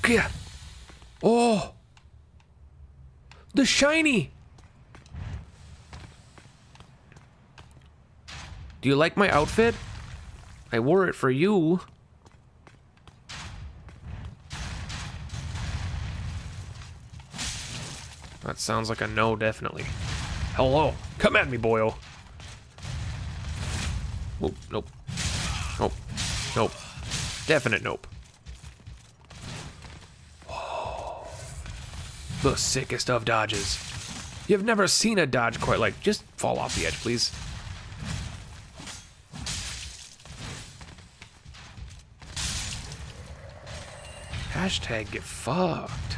Yeah. Oh. The shiny. Do you like my outfit? I wore it for you. That sounds like a no, definitely. Hello. Come at me, boyo. Oh, nope. Nope. Nope. Definite nope. Whoa. The sickest of dodges. You've never seen a dodge quite like... Just fall off the edge, please. Hashtag get fucked.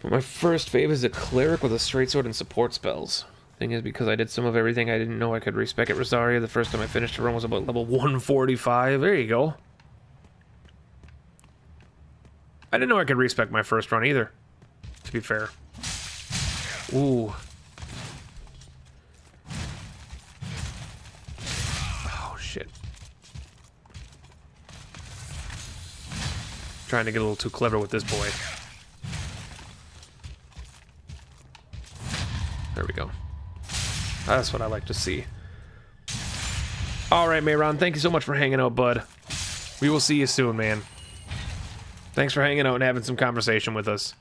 But my first fave is a cleric with a straight sword and support spells. Thing is, because I did some of everything I didn't know I could respec at Rosaria, the first time I finished a run was about level 145. There you go. I didn't know I could respec my first run either, to be fair. Ooh. Oh, shit. Trying to get a little too clever with this boy. There we go. That's what I like to see. Alright, Mayron, thank you so much for hanging out, bud. We will see you soon, man. Thanks for hanging out and having some conversation with us.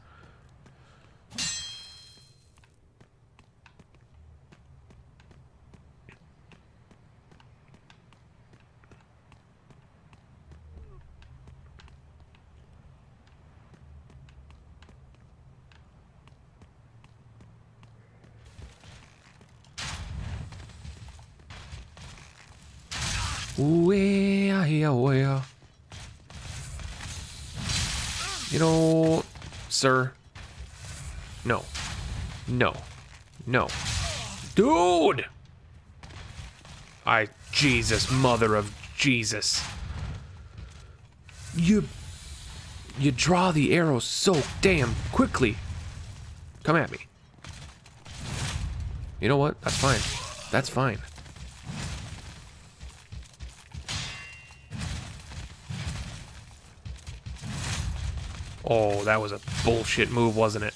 Ooh, yeah, yeah, yeah. You know, sir. No. No. No. Dude! Jesus, mother of Jesus. You draw the arrows so damn quickly. Come at me. You know what? That's fine. That's fine. Oh, that was a bullshit move, wasn't it?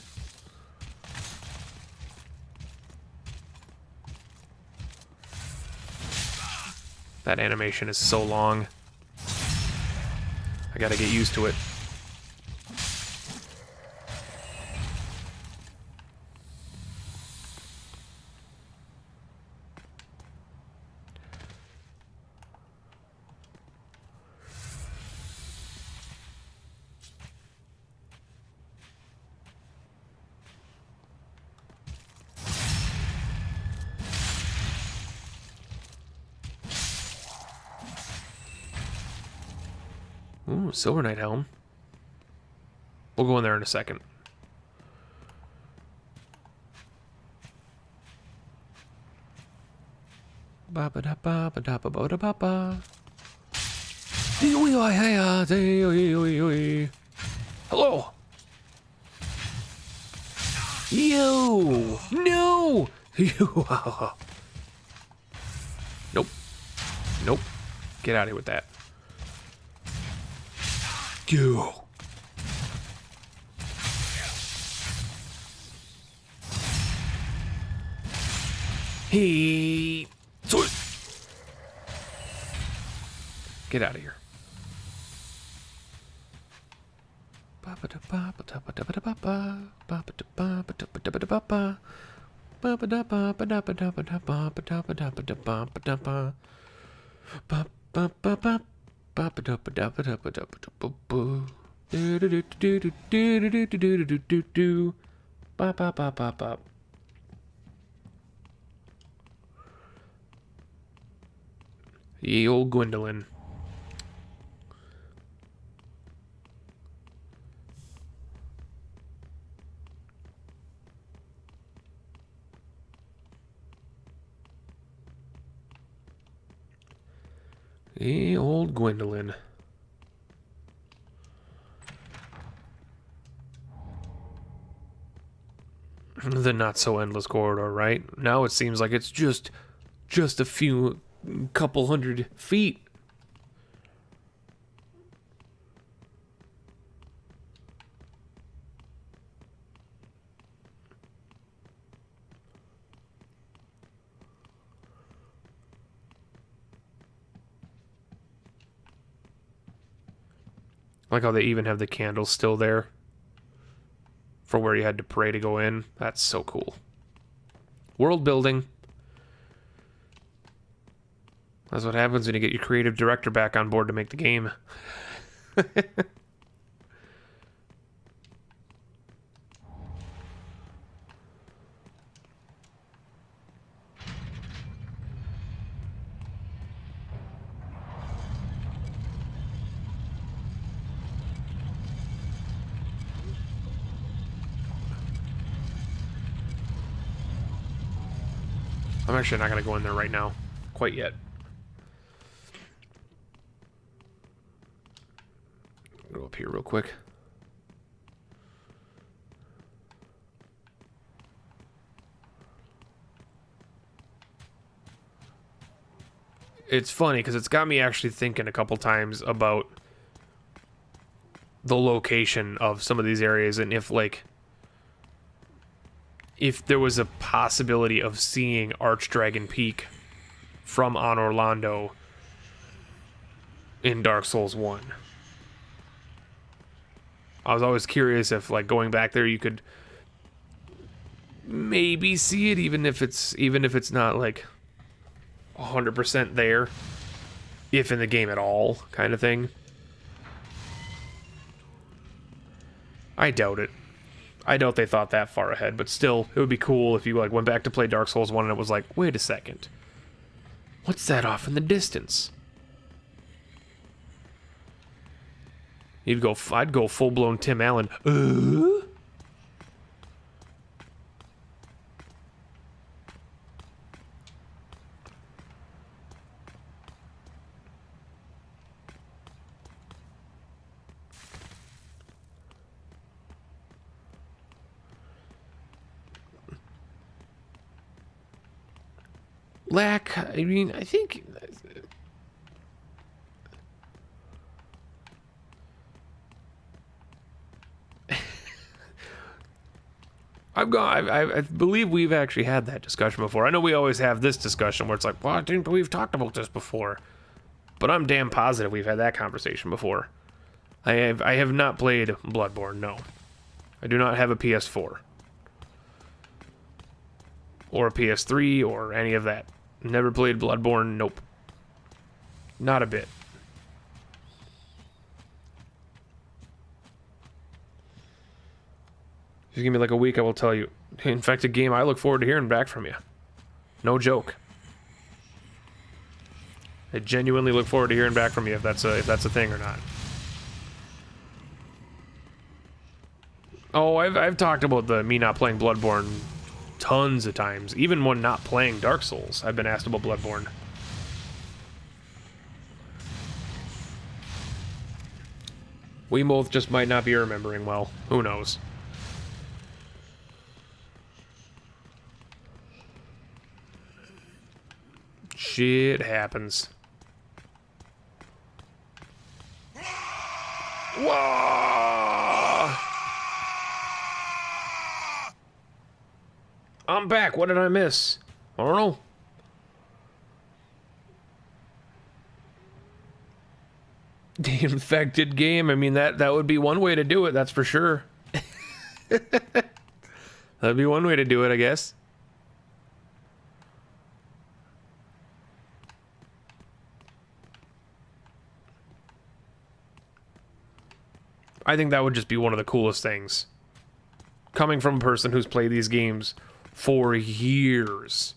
That animation is so long. I gotta get used to it. Ooh, Silver Knight helm. We'll go in there in a second. Hello. You. No. Nope. Nope. Get out of here with that. You. He. Get out of here. Ye old Gwendolyn. Ye old Gwendolyn. The not so endless corridor, right? Now it seems like it's just a few couple hundred feet. Like how they even have the candles still there for where you had to pray to go in. That's so cool. World building. That's what happens when you get your creative director back on board to make the game. I'm actually not going to go in there right now. Quite yet. Go up here real quick. It's funny because it's got me actually thinking a couple times about the location of some of these areas and if, like, if there was a possibility of seeing Archdragon Peak from Anor Londo in Dark Souls 1. I was always curious if, like, going back there you could maybe see it, even if it's not like 100% there, if in the game at all, kind of thing. I doubt it. I doubt they thought that far ahead, but still, it would be cool if you, like, went back to play Dark Souls 1 and it was like, wait a second. What's that off in the distance? I'd go full-blown Tim Allen. Lack, I mean, I think... I believe we've actually had that discussion before. I know we always have this discussion where it's like, well, I didn't believe we've talked about this before. But I'm damn positive we've had that conversation before. I have not played Bloodborne, no. I do not have a PS4. Or a PS3, or any of that. Never played Bloodborne, nope. Not a bit. If you give me like a week, I will tell you. In fact, a game I look forward to hearing back from you. No joke. I genuinely look forward to hearing back from you if that's a thing or not. Oh, I've talked about me not playing Bloodborne tons of times. Even when not playing Dark Souls, I've been asked about Bloodborne. We both just might not be remembering well. Who knows? Shit happens. Whoa! I'm back. What did I miss? I don't know. The infected game. I mean, that would be one way to do it, that's for sure. That'd be one way to do it, I guess. I think that would just be one of the coolest things. Coming from a person who's played these games for years,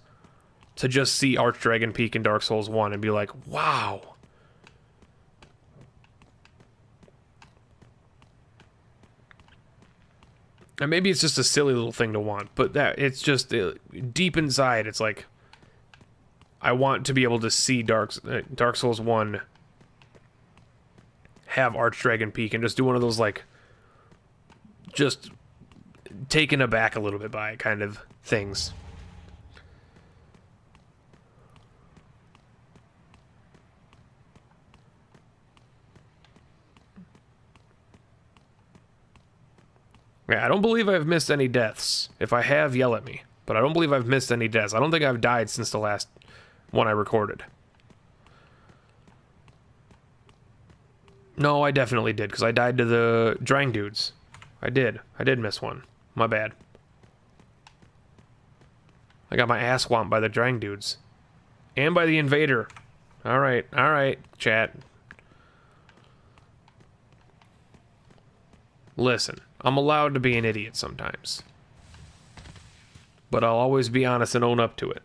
to just see Archdragon Peak in Dark Souls 1 and be like, wow. And maybe it's just a silly little thing to want, but that it's just deep inside, it's like, I want to be able to see Dark Souls 1 have Archdragon Peak and just do one of those, like, just taken aback a little bit by it kind of things. Yeah, I don't believe I've missed any deaths. If I have, yell at me. But I don't believe I've missed any deaths. I don't think I've died since the last one I recorded. No, I definitely did, because I died to the Drang dudes. I did miss one. My bad. I got my ass whomped by the Drang dudes. And by the invader. Alright, chat. Listen, I'm allowed to be an idiot sometimes. But I'll always be honest and own up to it.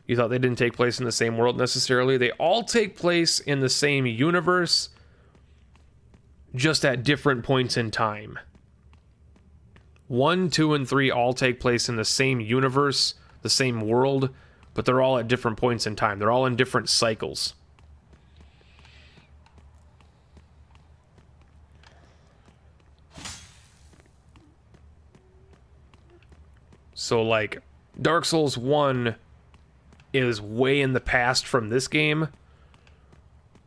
You thought they didn't take place in the same world necessarily? They all take place in the same universe, just at different points in time. 1, 2, and 3 all take place in the same universe, the same world, but they're all at different points in time. They're all in different cycles. So, like, Dark Souls 1 is way in the past from this game,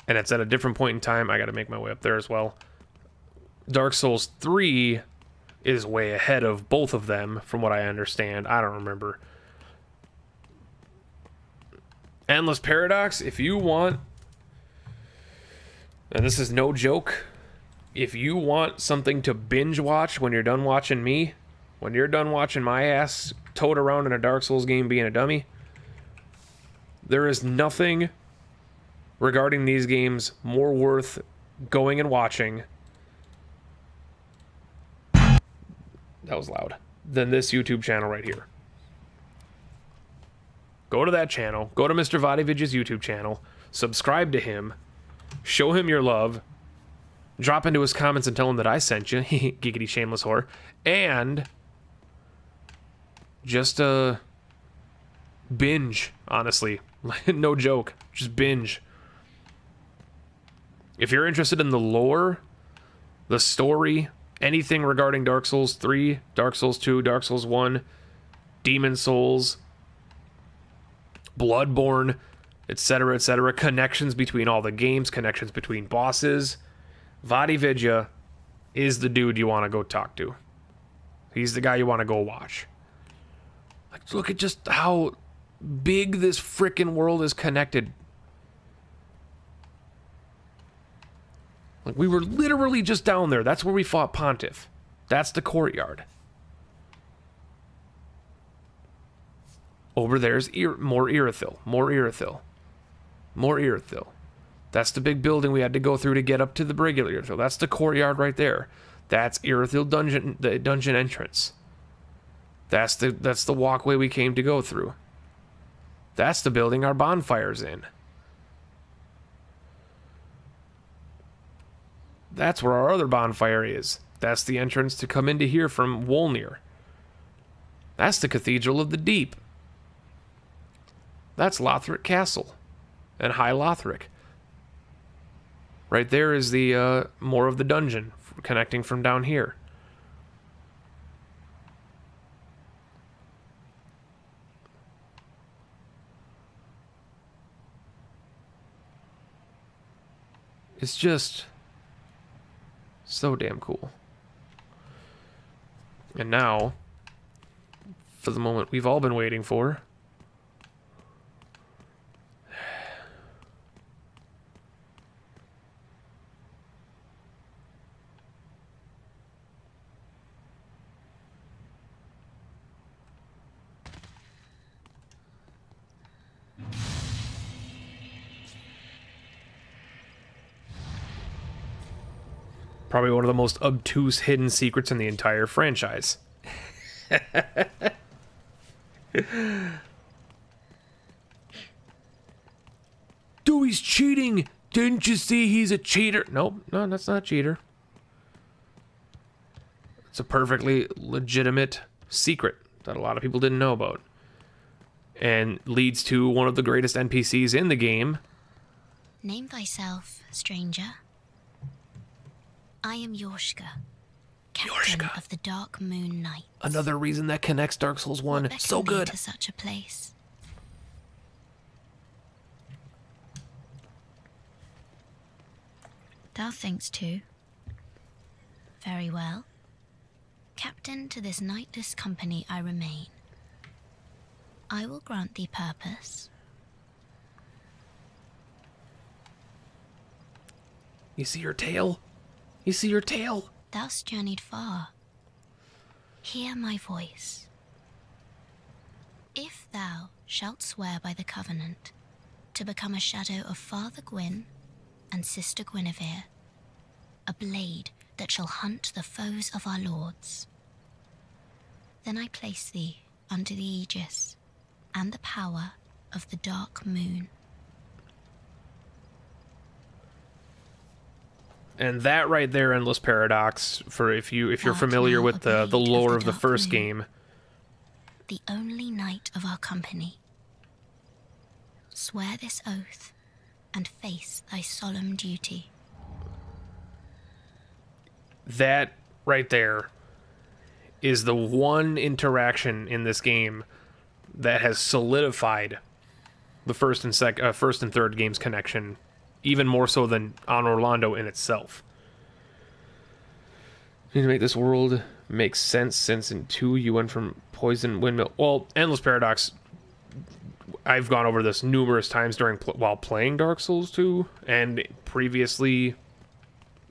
and it's at a different point in time. I gotta make my way up there as well. Dark Souls 3 is way ahead of both of them, from what I understand. I don't remember. Endless Paradox, if you want, and this is no joke, if you want something to binge watch when you're done watching me, when you're done watching my ass toad around in a Dark Souls game being a dummy, there is nothing regarding these games more worth going and watching, that was loud, than this YouTube channel right here. Go to that channel, go to Mr. Vadividge's YouTube channel, subscribe to him, show him your love, drop into his comments and tell him that I sent you, giggity shameless whore, and just binge, honestly. No joke, just binge. If you're interested in the lore, the story, anything regarding Dark Souls 3, Dark Souls 2, Dark Souls 1, Demon Souls, Bloodborne, etc., connections between all the games, connections between bosses, Vadividge is the dude you want to go talk to. He's the guy you want to go watch. Like, look at just how big this frickin' world is connected. Like, we were literally just down there. That's where we fought Pontiff. That's the courtyard. Over there's more Irithyll. That's the big building we had to go through to get up to the regular Irithyll. That's the courtyard right there. That's Irithyll dungeon, the dungeon entrance. That's the walkway we came to go through. That's the building our bonfire's in. That's where our other bonfire is. That's the entrance to come into here from Wolnir. That's the Cathedral of the Deep. That's Lothric Castle and High Lothric. Right there is the more of the dungeon connecting from down here. It's just so damn cool. And now, for the moment we've all been waiting for. Probably one of the most obtuse hidden secrets in the entire franchise. Dude, he's cheating! Didn't you see he's a cheater? Nope, no, that's not a cheater. It's a perfectly legitimate secret that a lot of people didn't know about. And leads to one of the greatest NPCs in the game. Name thyself, stranger. I am Yorshka, captain of the Dark Moon Knight. Another reason that connects Dark Souls 1 so good. To such a place. Thou thinkst too. Very well. Captain to this knightless company I remain. I will grant thee purpose. You see your tail? You see your tail? Thou'st journeyed far. Hear my voice. If thou shalt swear by the covenant to become a shadow of Father Gwyn and Sister Guinevere, a blade that shall hunt the foes of our lords, then I place thee under the aegis and the power of the dark moon. And that right there, Endless Paradox, for if you're familiar with the lore of the first game. The only knight of our company. Swear this oath and face thy solemn duty. That right there is the one interaction in this game that has solidified the first and third game's connection, even more so than on Orlando in itself. Need to make this world make sense since in 2 you went from poison windmill. Well, Endless Paradox, I've gone over this numerous times while playing Dark Souls 2, and previously,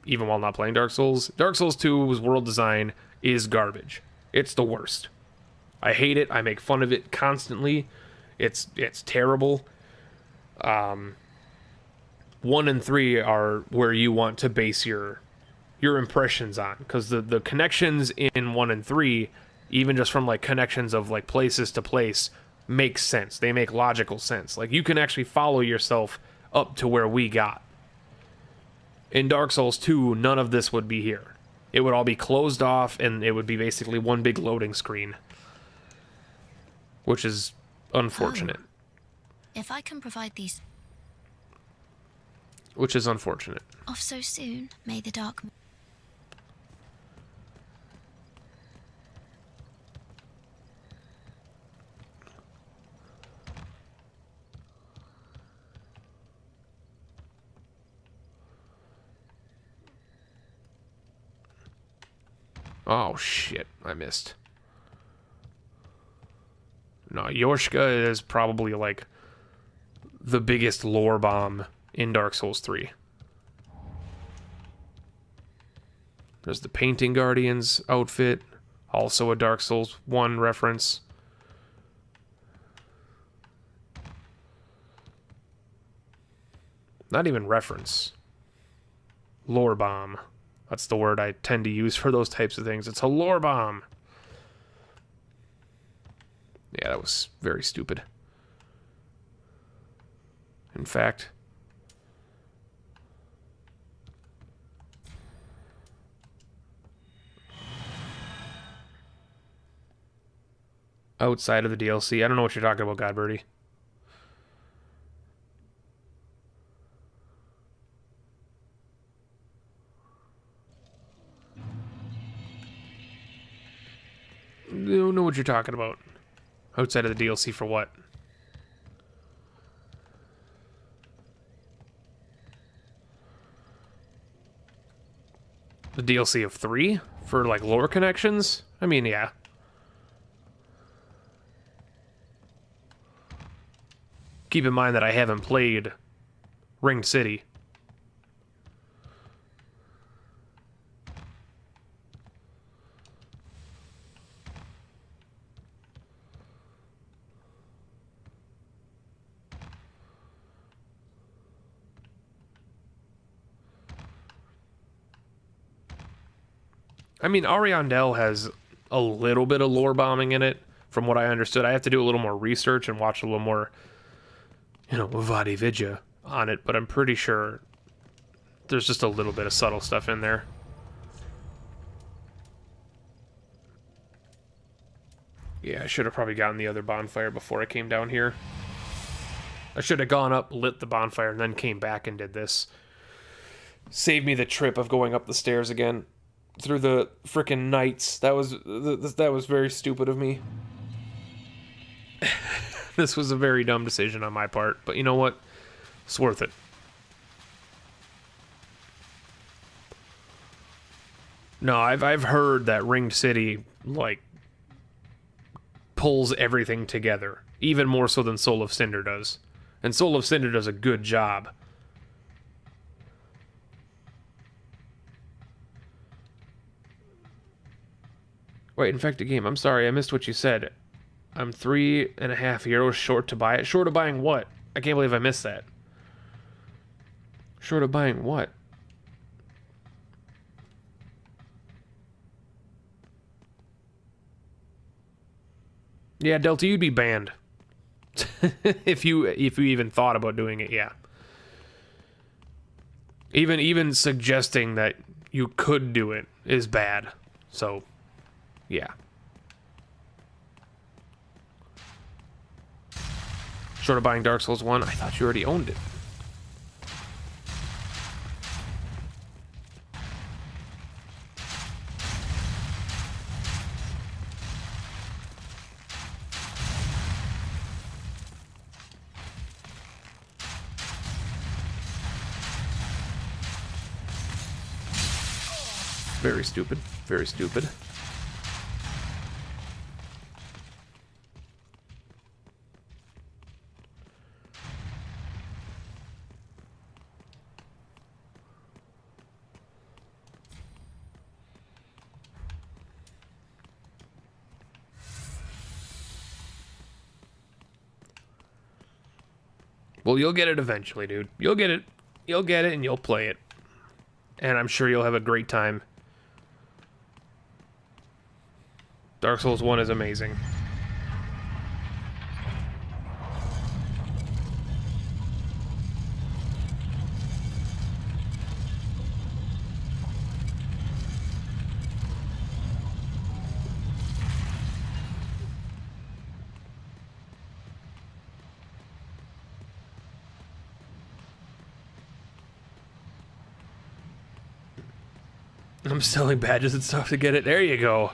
even while not playing Dark Souls. Dark Souls 2's world design is garbage. It's the worst. I hate it. I make fun of it constantly. It's terrible. 1 and 3 are where you want to base your impressions on, because the connections in 1 and 3, even just from like connections of like places to place, make sense. They make logical sense. Like you can actually follow yourself up to where we got. In Dark Souls 2, none of this would be here. It would all be closed off, and it would be basically one big loading screen, which is unfortunate. If I can provide these... Which is unfortunate. Off so soon, may the dark... Oh, shit. I missed. No, Yorshka is probably, like, the biggest lore bomb in Dark Souls 3. There's the Painting Guardians outfit. Also a Dark Souls 1 reference. Not even reference. Lore bomb. That's the word I tend to use for those types of things. It's a lore bomb. Yeah, that was very stupid. In fact... outside of the DLC. I don't know what you're talking about, Godbirdie. I don't know what you're talking about. Outside of the DLC for what? The DLC of 3? For, like, lore connections? I mean, yeah. Keep in mind that I haven't played Ringed City. I mean, Ariandel has a little bit of lore bombing in it, from what I understood. I have to do a little more research and watch a little more, Vadi Vidya on it, but I'm pretty sure there's just a little bit of subtle stuff in there. Yeah, I should have probably gotten the other bonfire before I came down here. I should have gone up, lit the bonfire, and then came back and did this. Saved me the trip of going up the stairs again through the frickin' nights. That was very stupid of me. This was a very dumb decision on my part, but you know what? It's worth it. No, I've heard that Ringed City, like, pulls everything together, even more so than Soul of Cinder does. And Soul of Cinder does a good job. Wait, infected game. I'm sorry, I missed what you said. I'm 3.5 euros short to buy it. Short of buying what? I can't believe I missed that. Short of buying what? Yeah, Delta, you'd be banned. if you even thought about doing it, yeah. Even suggesting that you could do it is bad. So, yeah. Short of buying Dark Souls 1, I thought you already owned it. Very stupid. Very stupid. Well, you'll get it eventually, dude. You'll get it. You'll get it and you'll play it. And I'm sure you'll have a great time. Dark Souls 1 is amazing. I'm selling badges and stuff to get it. There you go.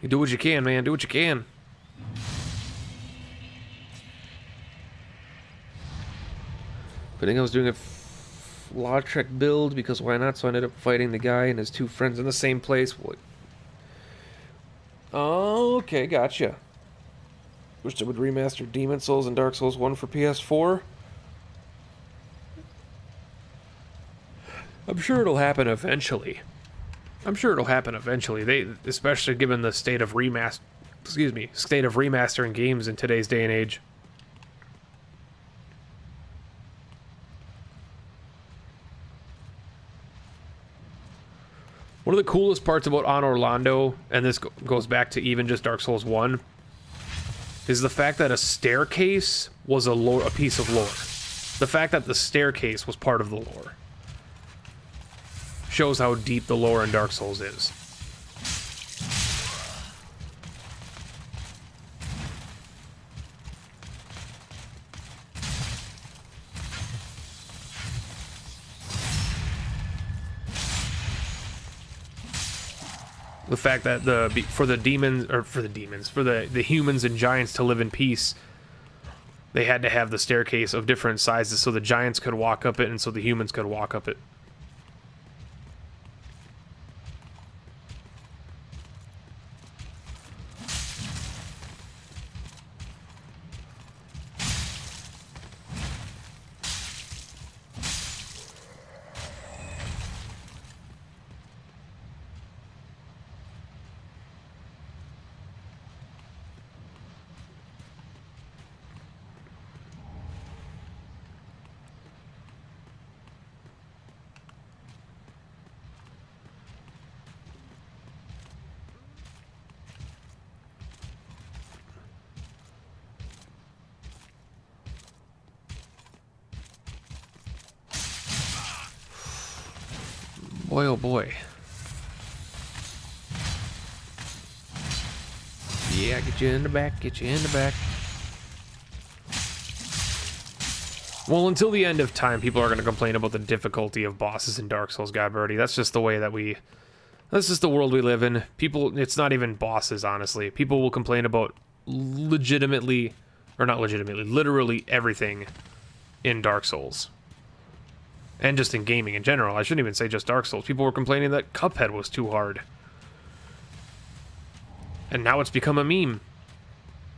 You do what you can, man. Do what you can. I think I was doing a law trek build because why not? So I ended up fighting the guy and his 2 friends in the same place. What? Oh, okay, gotcha. Wish I would remaster Demon Souls and Dark Souls 1 for PS4. I'm sure it'll happen eventually. I'm sure it'll happen eventually. They, especially given the state of remastering games in today's day and age. One of the coolest parts about On Orlando, and this goes back to even just Dark Souls 1, is the fact that a staircase was a piece of lore. The fact that the staircase was part of the lore shows how deep the lore in Dark Souls is. The fact that for the humans and giants to live in peace, they had to have the staircase of different sizes so the giants could walk up it and so the humans could walk up it. Boy, oh boy. Yeah, get you in the back, get you in the back. Well, until the end of time, people are going to complain about the difficulty of bosses in Dark Souls, Godbirdie. That's just the way that that's just the world we live in. People, it's not even bosses, honestly. People will complain about literally everything in Dark Souls. And just in gaming in general. I shouldn't even say just Dark Souls. People were complaining that Cuphead was too hard. And now it's become a meme.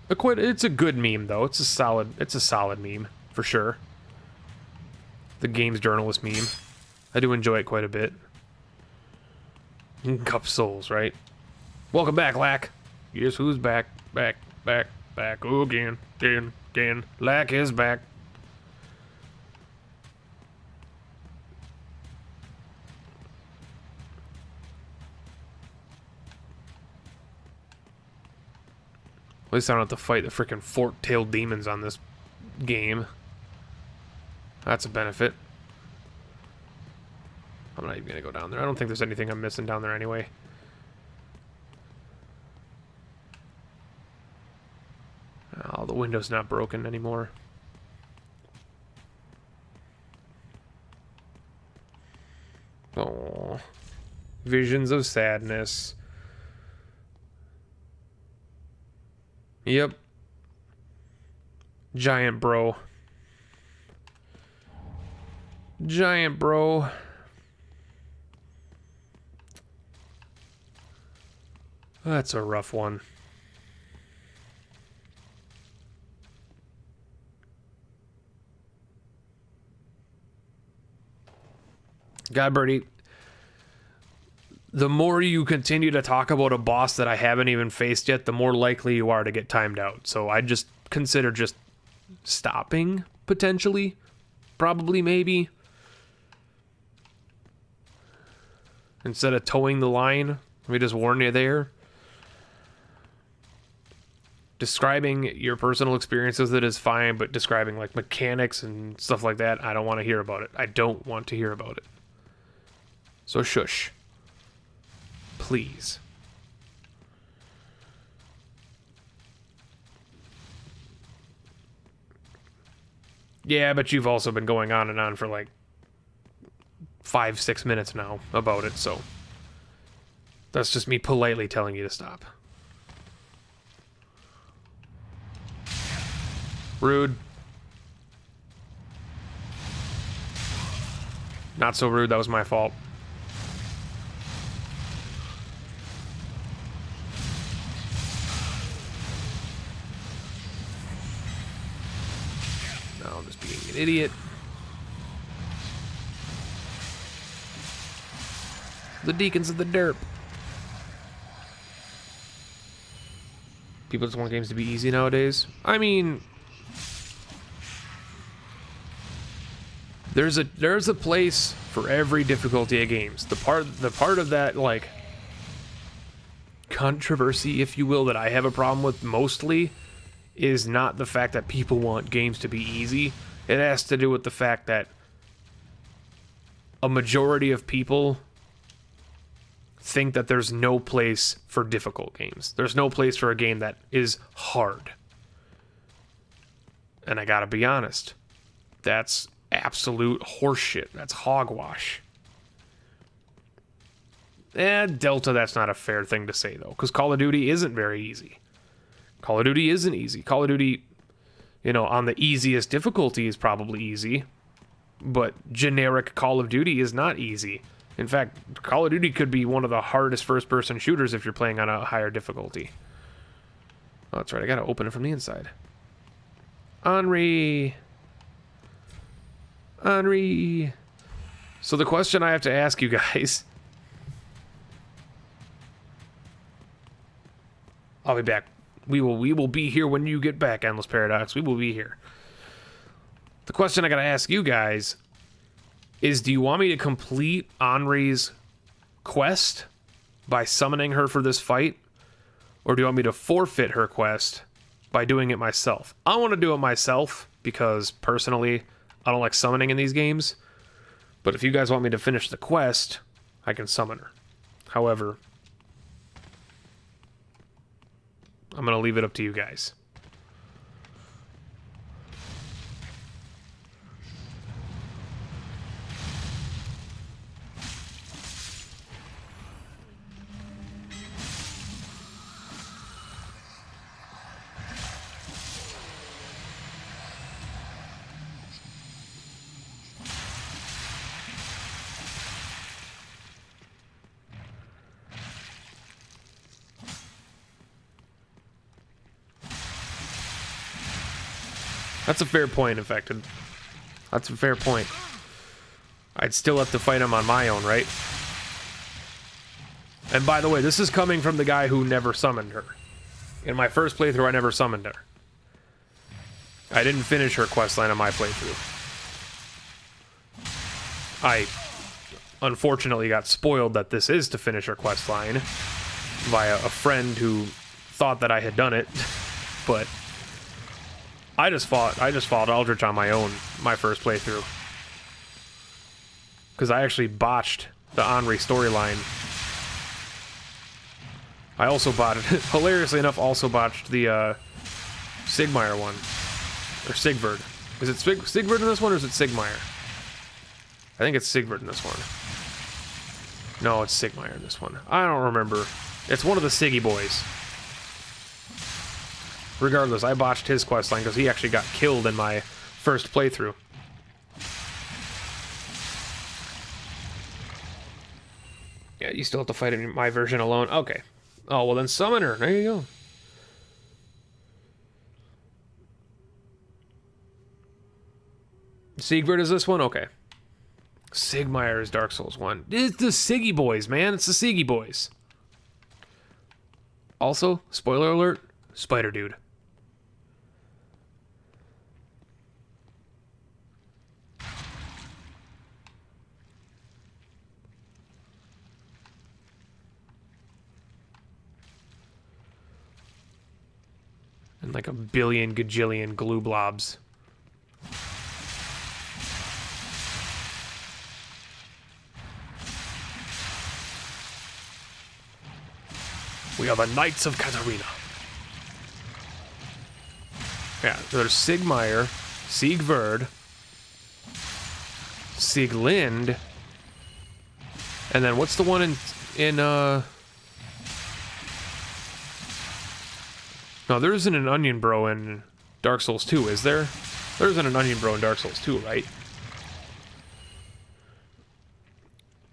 It's a good meme, though. It's a solid meme, for sure. The games journalist meme. I do enjoy it quite a bit. Cup Souls, right? Welcome back, Lack. Guess who's back? Back. Oh, again. Lack is back. At least I don't have to fight the freaking fork-tailed demons on this game. That's a benefit. I'm not even gonna go down there. I don't think there's anything I'm missing down there anyway. Oh, the window's not broken anymore. Oh, visions of sadness. Yep. Giant bro. Giant bro. That's a rough one. God, Birdie, the more you continue to talk about a boss that I haven't even faced yet, the more likely you are to get timed out. So I just consider just stopping, potentially. Probably, maybe. Instead of towing the line, let me just warn you there. Describing your personal experiences, that is fine, but describing like mechanics and stuff like that, I don't want to hear about it. I don't want to hear about it. So shush. Please. Yeah, but you've also been going on and on for like 5-6 minutes now about it, so that's just me politely telling you to stop. Rude. Not so rude, that was my fault. No, I'm just being an idiot. The deacons of the derp. People just want games to be easy nowadays. I mean, there's a place for every difficulty of games. The part of that, like, controversy, if you will, that I have a problem with mostly is not the fact that people want games to be easy. It has to do with the fact that a majority of people think that there's no place for difficult games. There's no place for a game that is hard. And I gotta be honest, that's absolute horseshit. That's hogwash. Delta, that's not a fair thing to say, though, because Call of Duty isn't very easy. Call of Duty isn't easy. Call of Duty, you know, on the easiest difficulty is probably easy, but generic Call of Duty is not easy. In fact, Call of Duty could be one of the hardest first-person shooters if you're playing on a higher difficulty. Oh, that's right, I gotta open it from the inside. Henri. So the question I have to ask you guys... I'll be back. We will be here when you get back, Endless Paradox. We will be here. The question I gotta ask you guys is, do you want me to complete Henri's quest by summoning her for this fight? Or do you want me to forfeit her quest by doing it myself? I want to do it myself because, personally, I don't like summoning in these games. But if you guys want me to finish the quest, I can summon her. However, I'm going to leave it up to you guys. That's a fair point, Infected. That's a fair point. I'd still have to fight him on my own, right? And by the way, this is coming from the guy who never summoned her. In my first playthrough, I never summoned her. I didn't finish her questline on my playthrough. I unfortunately got spoiled that this is to finish her questline via a friend who thought that I had done it, but I just fought Aldrich on my own, my first playthrough. Because I actually botched the Henri storyline. I also botched, hilariously enough, also botched the Sigmire one. Or Sigvard. Is it Sigvard in this one, or is it Sigmire? I think it's Sigvard in this one. No, it's Sigmire in this one. I don't remember. It's one of the Siggy boys. Regardless, I botched his questline because he actually got killed in my first playthrough. Yeah, you still have to fight in my version alone. Okay. Oh, well then summon her. There you go. Sigvard is this one? Okay. Sigmire is Dark Souls 1. It's the Siggy boys, man. It's the Siggy boys. Also, spoiler alert, Spider Dude. And like a billion gajillion glue blobs. We are the Knights of Katarina. Yeah, there's Sigmire, Sigvard, Sieglind, and then what's the one in no, there isn't an Onion Bro in Dark Souls 2, is there? There isn't an Onion Bro in Dark Souls 2, right?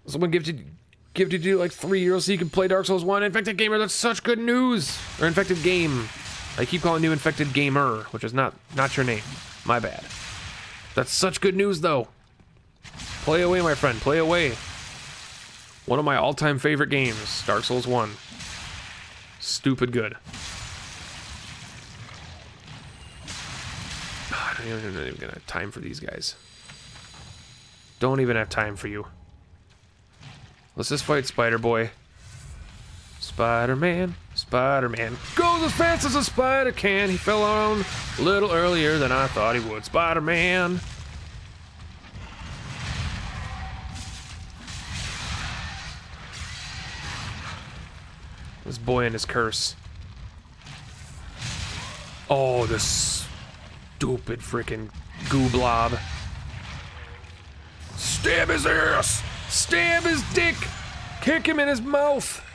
Someone gifted you like 3 euros so you can play Dark Souls 1. Infected Gamer, that's such good news! Or Infected Game. I keep calling you Infected Gamer, which is not your name. My bad. That's such good news, though. Play away, my friend. Play away. One of my all-time favorite games, Dark Souls 1. Stupid good. I don't even gonna have time for these guys. Don't even have time for you. Let's just fight Spider-Boy. Spider-Man, Spider-Man goes as fast as a spider can. He fell on a little earlier than I thought he would. Spider-Man. This boy and his curse. Oh, this stupid freaking goo blob. Stab his ass! Stab his dick! Kick him in his mouth!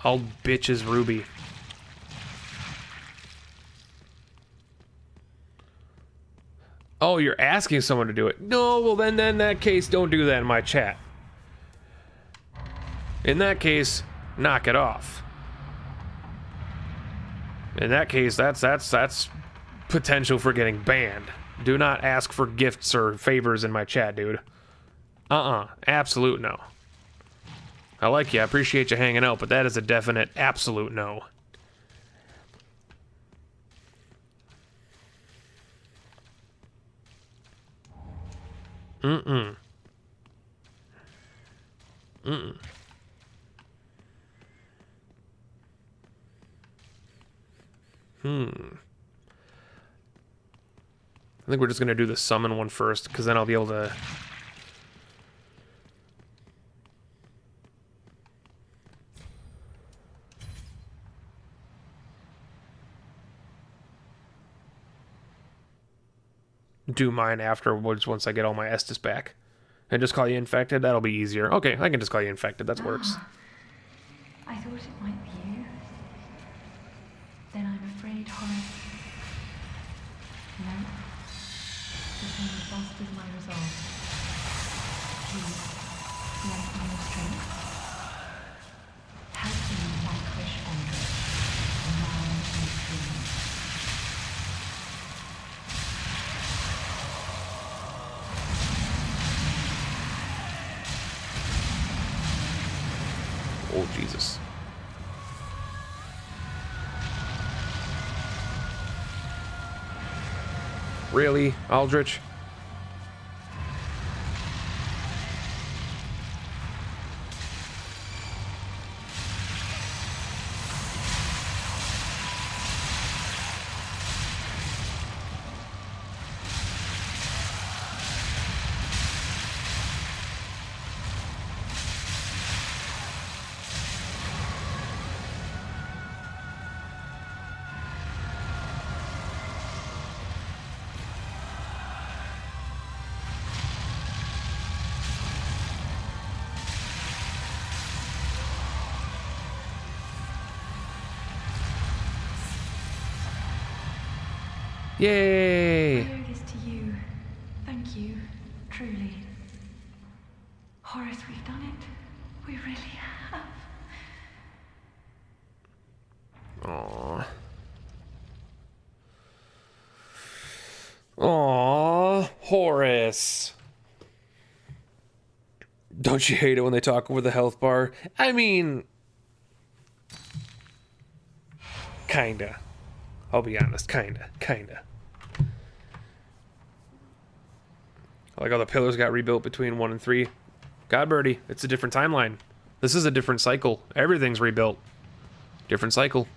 I'll bitch his Ruby. Oh, you're asking someone to do it. No, well then in that case, don't do that in my chat. In that case, knock it off. In that case, that's potential for getting banned. Do not ask for gifts or favors in my chat, dude. Absolute no. I like you, I appreciate you hanging out, but that is a definite absolute no. I think we're just gonna do the summon one first, because then I'll be able to... do mine afterwards once I get all my Estus back. And just call you infected? That'll be easier. Okay, I can just call you infected, that works. I thought it might be you. Then I'm afraid, Horace. No. The thing exhausted my resolve. Please, lend me your strength. Help me vanquish Andres, the man who dreams. Oh, Jesus. Really, Aldrich? Yay! I owe this to you. Thank you. Truly. Horace, we've done it. We really have. Aww. Aww, Horace. Don't you hate it when they talk over the health bar? I mean, kinda. I'll be honest, kinda. I like how the pillars got rebuilt between 1 and 3. God, Birdie, it's a different timeline. This is a different cycle. Everything's rebuilt. Different cycle.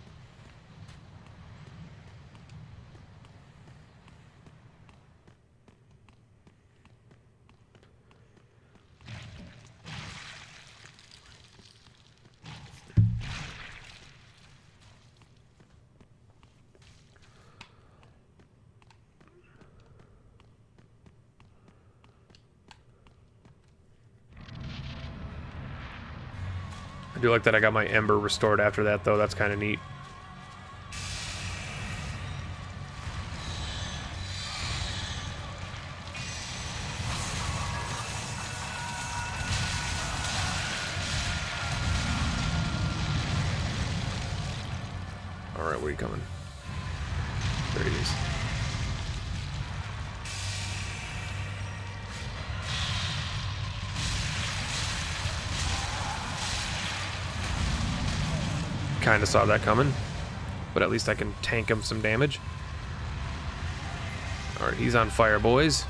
I do like that I got my ember restored after that, though. That's kind of neat. Alright, where are you coming? There he is. Kind of saw that coming, but at least I can tank him some damage. Alright, he's on fire, boys.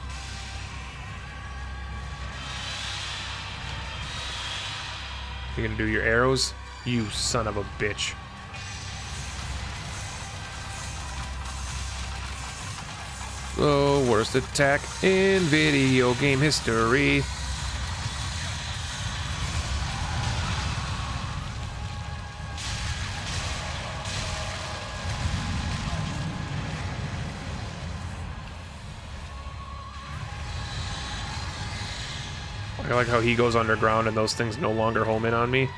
You're gonna do your arrows? You son of a bitch. Oh, worst attack in video game history. I like how he goes underground and those things no longer home in on me.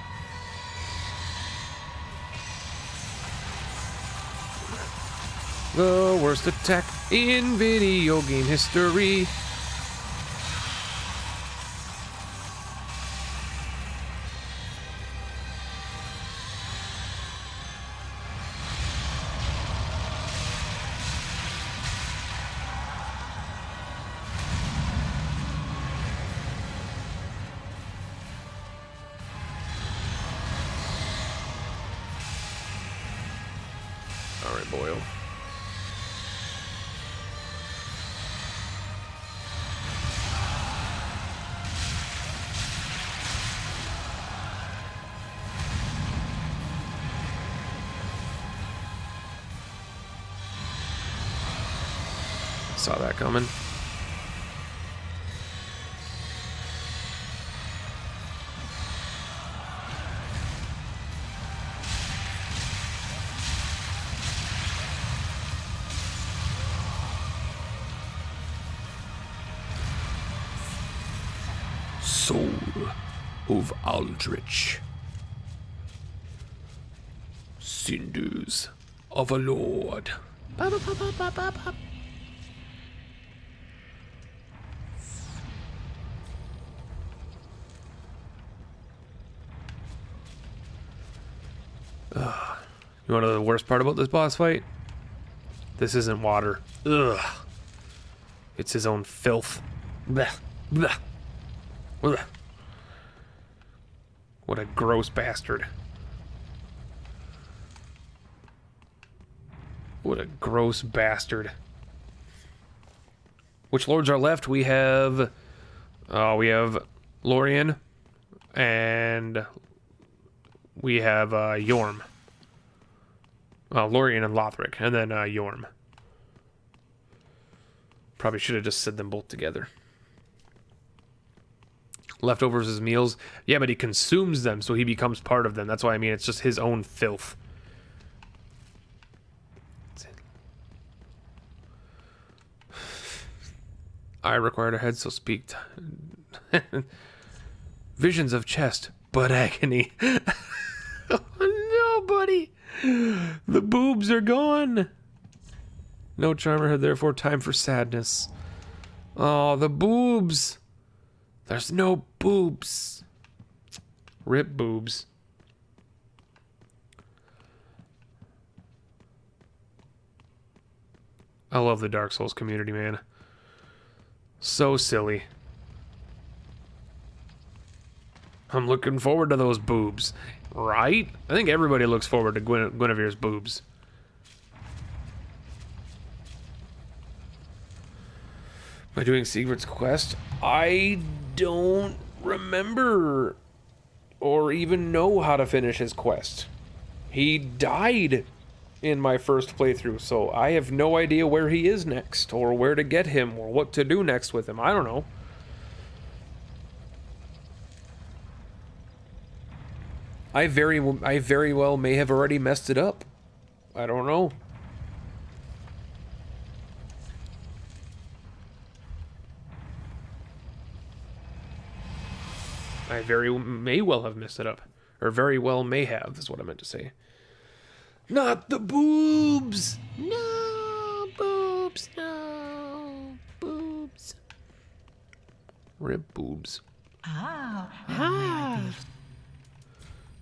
The worst attack in video game history. All right, Boyle. Saw that coming. Soul of Aldrich. Cinders of a Lord. You want to know the worst part about this boss fight? This isn't water. Ugh. It's his own filth. Blech. Blech. Blech. What a gross bastard. What a gross bastard. Which lords are left? We have Lorien, and we have Yorm. Lorien and Lothric, and then Yorm. Probably should have just said them both together. Leftovers as meals. Yeah, but he consumes them, so he becomes part of them. That's why I mean it's just his own filth. I required a head, so speak. Visions of chest, butt agony. Oh, no, buddy. The boobs are gone. No charmer had therefore time for sadness. Oh, the boobs. There's no boobs. Rip boobs. I love the Dark Souls community, man. So silly. I'm looking forward to those boobs. Right? I think everybody looks forward to Guinevere's boobs. Am I doing Siegfried's quest? I don't remember or even know how to finish his quest. He died in my first playthrough, so I have no idea where he is next, or where to get him, or what to do next with him. I don't know. I very well may have already messed it up. I don't know. I may well have messed it up. Or very well may have, is what I meant to say. Not the boobs! No, boobs, no, boobs. Rip boobs.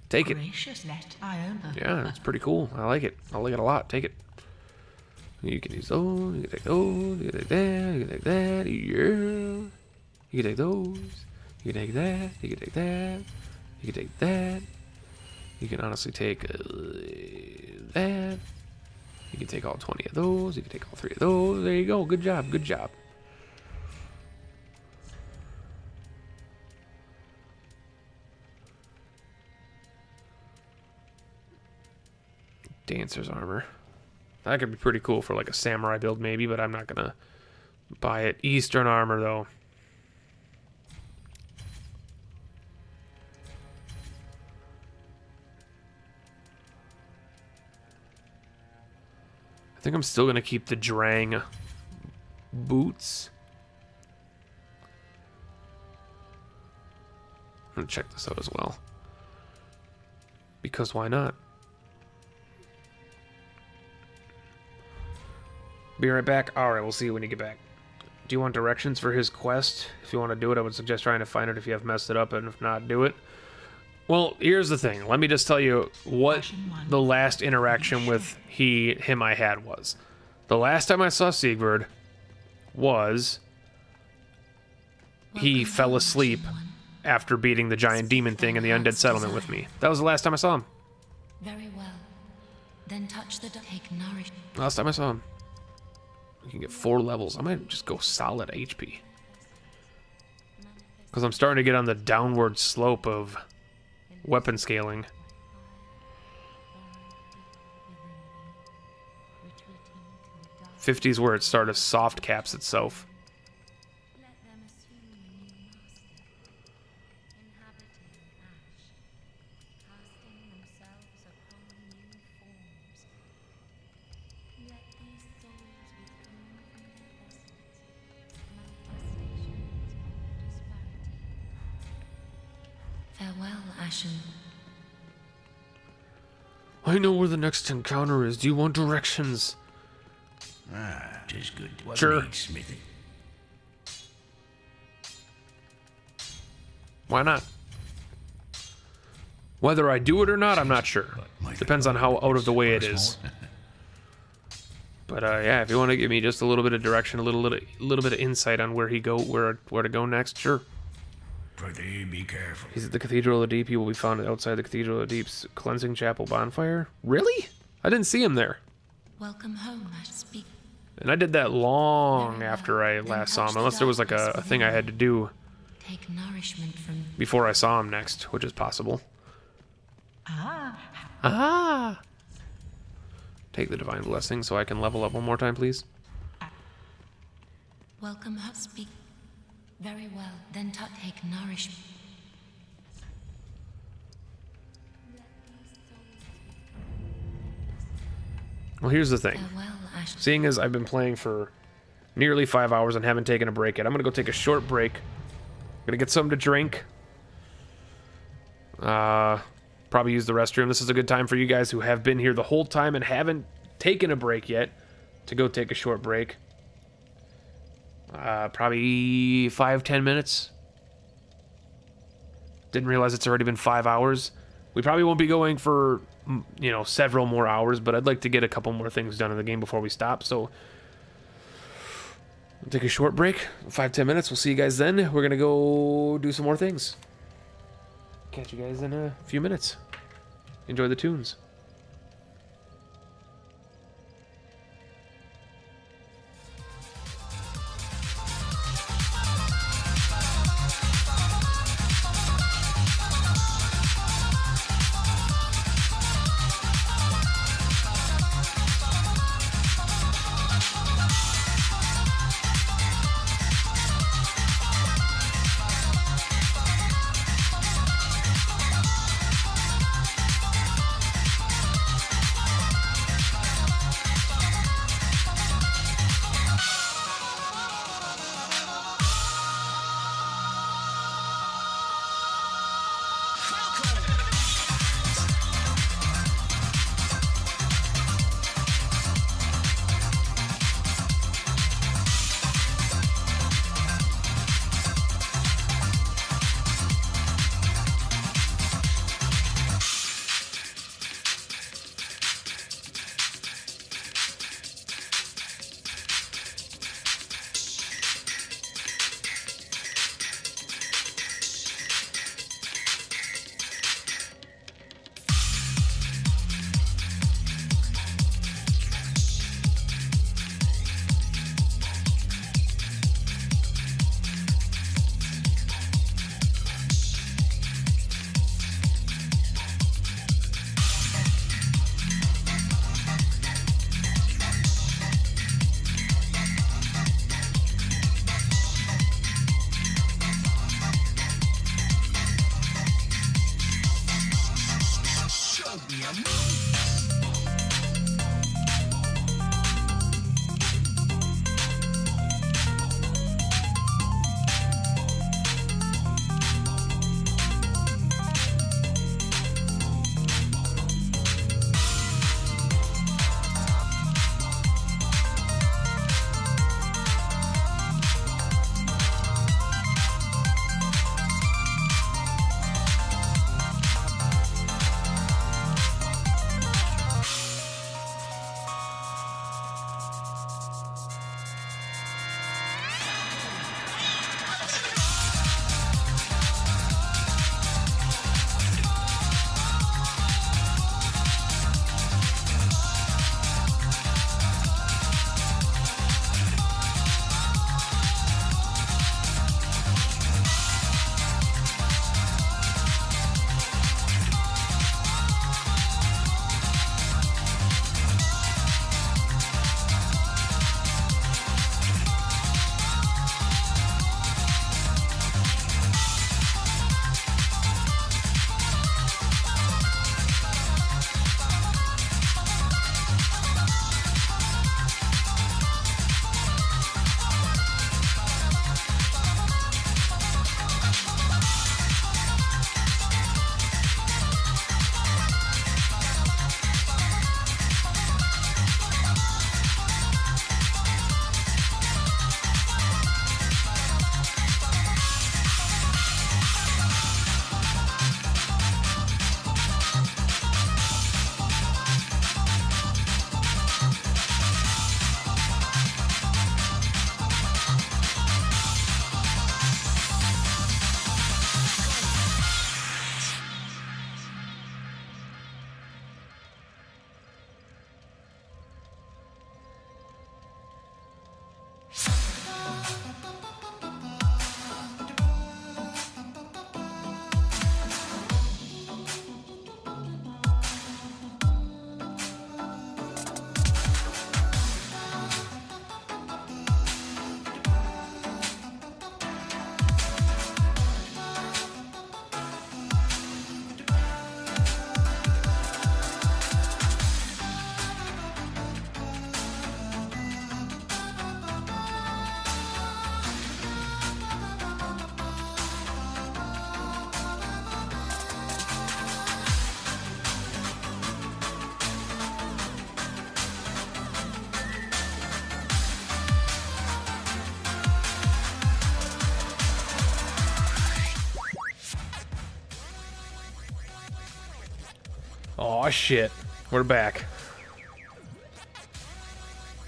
Take it. Yeah, it's pretty cool. I like it. I like it a lot. Take it. You can use those. You can take those. You can take that. You can take that. Yeah. You can take those. You can take that. You can take that. You can take that. You can honestly take that. You can take all 20 of those. You can take all 3 of those. There you go. Good job. Good job. Dancer's armor. That could be pretty cool for like a samurai build maybe, but I'm not gonna buy it. Eastern armor though. I think I'm still gonna keep the Drang boots. I'm gonna check this out as well. Because why not? Be right back. Alright, we'll see you when you get back. Do you want directions for his quest? If you want to do it, I would suggest trying to find it if you have messed it up, and if not, do it. Well, here's the thing. Let me just tell you what the last interaction with him I had was. The last time I saw Siegfried was he fell asleep after beating the giant demon thing in the undead settlement with me. That was the last time I saw him. Very well. Then touch the take nourish. Last time I saw him. We can get 4 levels. I might just go solid HP. Because I'm starting to get on the downward slope of weapon scaling. 50's where it sort of soft caps itself. Farewell, Ashen. I know where the next encounter is. Do you want directions? Ah, 'tis good. Sure. Smithy. Why not? Whether I do it or not, I'm not sure. Depends on how out of the way it is. But yeah, if you want to give me just a little bit of direction, a little bit of insight on where to go next, sure. Prithee, be careful. He's at the Cathedral of the Deep. He will be found outside the Cathedral of the Deep's cleansing chapel bonfire. Really? I didn't see him there. Welcome home, I speak. And I did that long after I last saw him, unless there was like a thing I had to do Take nourishment from before I saw him next, which is possible. Ah! Take the divine blessing so I can level up one more time, please. welcome home. Speak. Very well. Then take nourishment. Well, here's the thing. Farewell, Ash. Seeing as I've been playing for nearly 5 hours and haven't taken a break yet, I'm going to go take a short break. I'm going to get something to drink. Probably use the restroom. This is a good time for you guys who have been here the whole time and haven't taken a break yet to go take a short break. Probably 5-10 minutes. Didn't realize it's already been 5 hours. We probably won't be going for, you know, several more hours, but I'd like to get a couple more things done in the game before we stop, so we'll take a short break, 5-10 minutes. We'll see you guys then. We're gonna go do some more things. Catch you guys in a few minutes. Enjoy the tunes. Oh shit. We're back.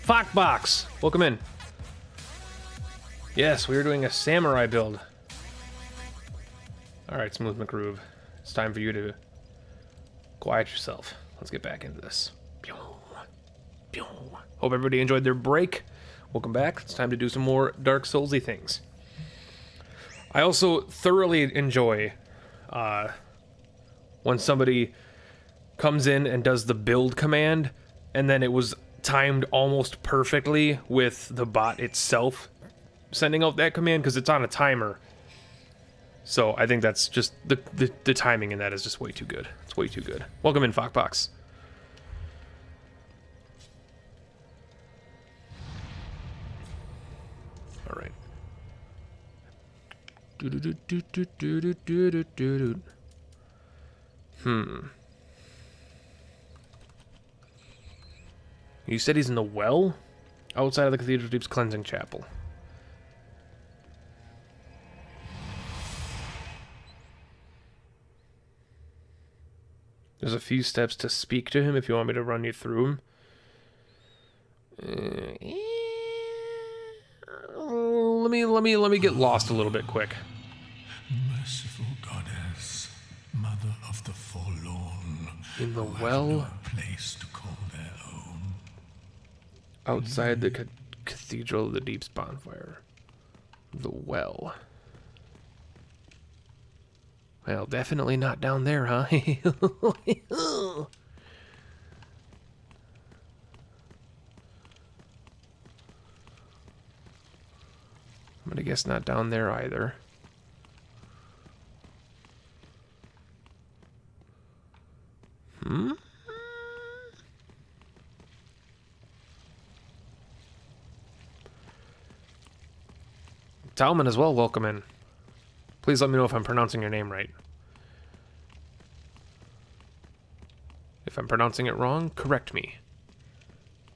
Foxbox! Welcome in. Yes, we are doing a samurai build. Alright, Smooth McGroove. It's time for you to quiet yourself. Let's get back into this. Hope everybody enjoyed their break. Welcome back. It's time to do some more Dark Soulsy things. I also thoroughly enjoy when somebody comes in and does the build command, and then it was timed almost perfectly with the bot itself sending out that command, because it's on a timer. So I think that's just the timing in that is just way too good. It's way too good. Welcome in, Foxbox. All right. You said he's in the well? Outside of the Cathedral Deep's cleansing chapel. There's a few steps to speak to him if you want me to run you through him. Let me get lost a little bit quick. Merciful goddess, mother of the forlorn, In the who have well? no place to call their own. Outside the Cathedral of the Deep's bonfire. The well. Well, definitely not down there, huh? I'm gonna guess not down there either. Talman as well, welcome in. Please let me know if I'm pronouncing your name right. If I'm pronouncing it wrong, correct me.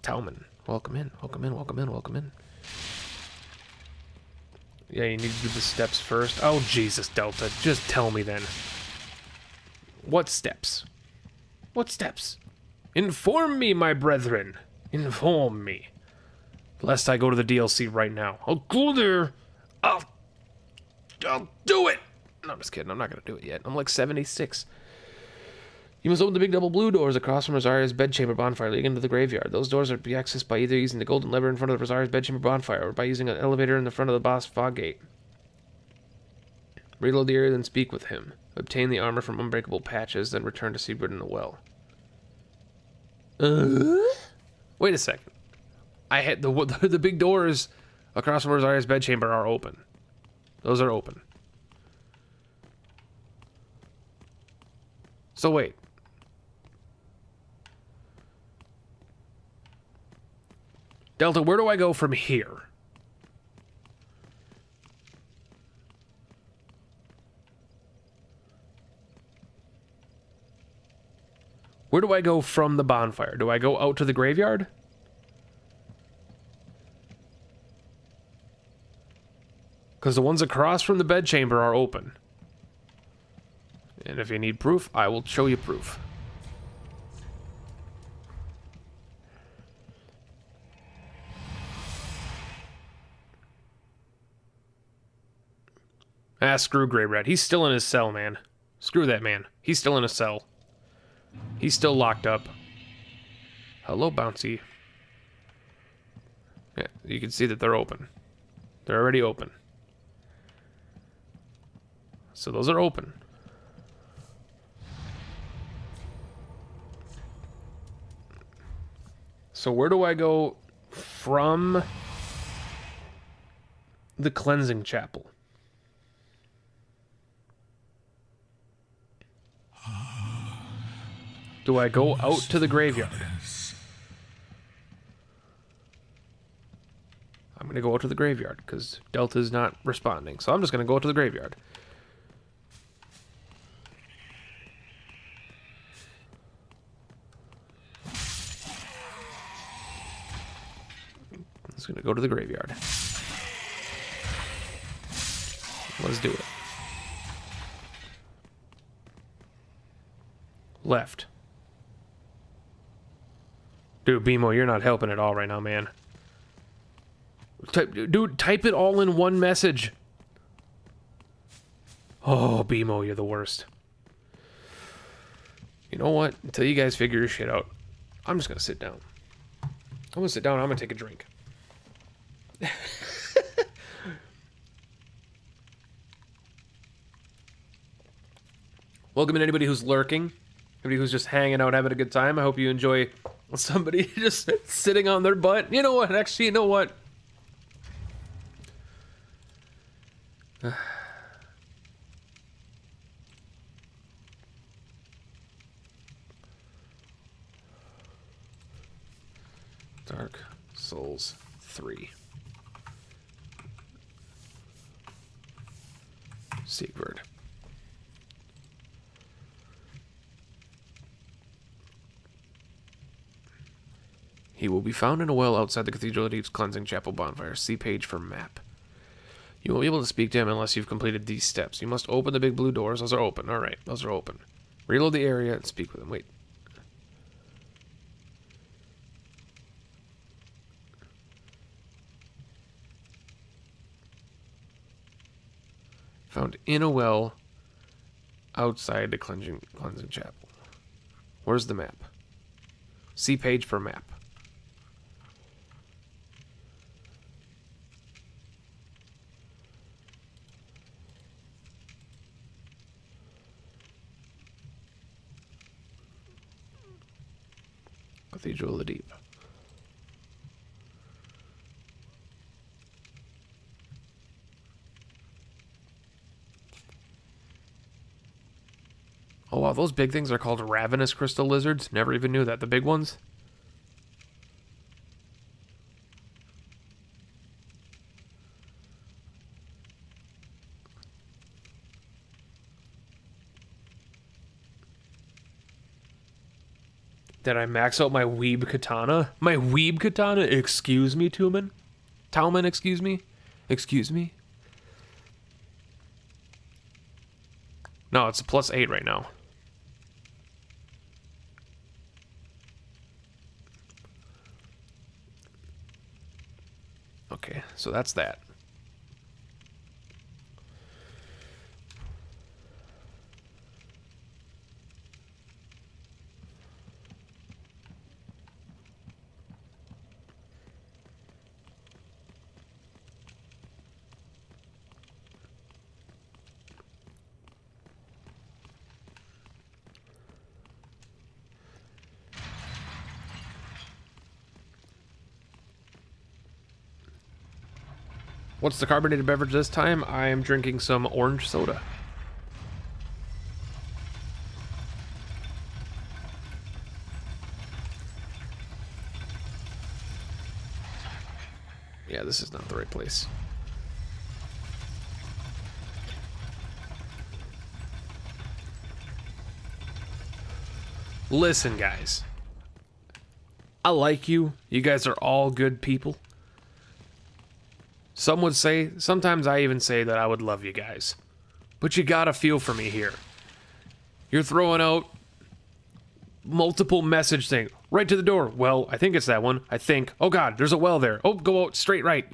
Talman, welcome in, welcome in, welcome in, welcome in. Yeah, you need to do the steps first. Oh, Jesus, Delta, just tell me then. What steps? What steps? Inform me, my brethren. Inform me. Lest I go to the DLC right now. I'll go there. I'll do it! No, I'm just kidding. I'm not going to do it yet. I'm like 76. You must open the big double blue doors across from Rosaria's bedchamber bonfire leading into the graveyard. Those doors are to be accessed by either using the golden lever in front of the Rosaria's bedchamber bonfire or by using an elevator in the front of the boss fog gate. Reload the area, then speak with him. Obtain the armor from unbreakable patches, then return to Seabird in the well. Wait a second. I had the big doors across from Rosaria's bedchamber are open. Those are open. So wait. Delta, where do I go from here? Where do I go from the bonfire? Do I go out to the graveyard? Because the ones across from the bedchamber are open. And if you need proof, I will show you proof. Ah, screw Grey Red. He's still in his cell, man. Screw that man. He's still in a cell. He's still locked up. Hello, Bouncy. Yeah, you can see that they're open. They're already open. So those are open. So where do I go from the cleansing chapel? Do I go out to the graveyard? I'm going to go out to the graveyard because Delta's not responding. So I'm just going to go out to the graveyard. I'm just going to go to the graveyard. Let's do it. Left. Dude, BMO, you're not helping at all right now, man. Dude, type it all in one message. Oh, BMO, you're the worst. You know what? Until you guys figure your shit out, I'm just gonna sit down. I'm gonna sit down, I'm gonna take a drink. Welcome to anybody who's lurking, anybody who's just hanging out, having a good time. I hope you enjoy somebody just sitting on their butt. You know what? Actually, you know what? Dark Souls 3. Siegbird. He will be found in a well outside the Cathedral of Deep's cleansing chapel bonfire. See page for map. You won't be able to speak to him unless you've completed these steps. You must open the big blue doors. Those are open. All right, those are open. Reload the area and speak with him. Wait. Found in a well outside the cleansing chapel. Where's the map? See page for map. Cathedral of the Deep. Oh wow, those big things are called ravenous crystal lizards. Never even knew that. The big ones? Did I max out my weeb katana? My weeb katana? Excuse me, Tauman? Tauman, excuse me? Excuse me? No, it's a +8 right now. Okay, so that's that. What's the carbonated beverage this time? I am drinking some orange soda. Yeah, this is not the right place. Listen, guys. I like you. You guys are all good people. Some would say, sometimes I even say that I would love you guys. But you gotta feel for me here. You're throwing out multiple message thing. Right to the door. Well, I think it's that one. I think. Oh god, there's a well there. Oh, go out straight right.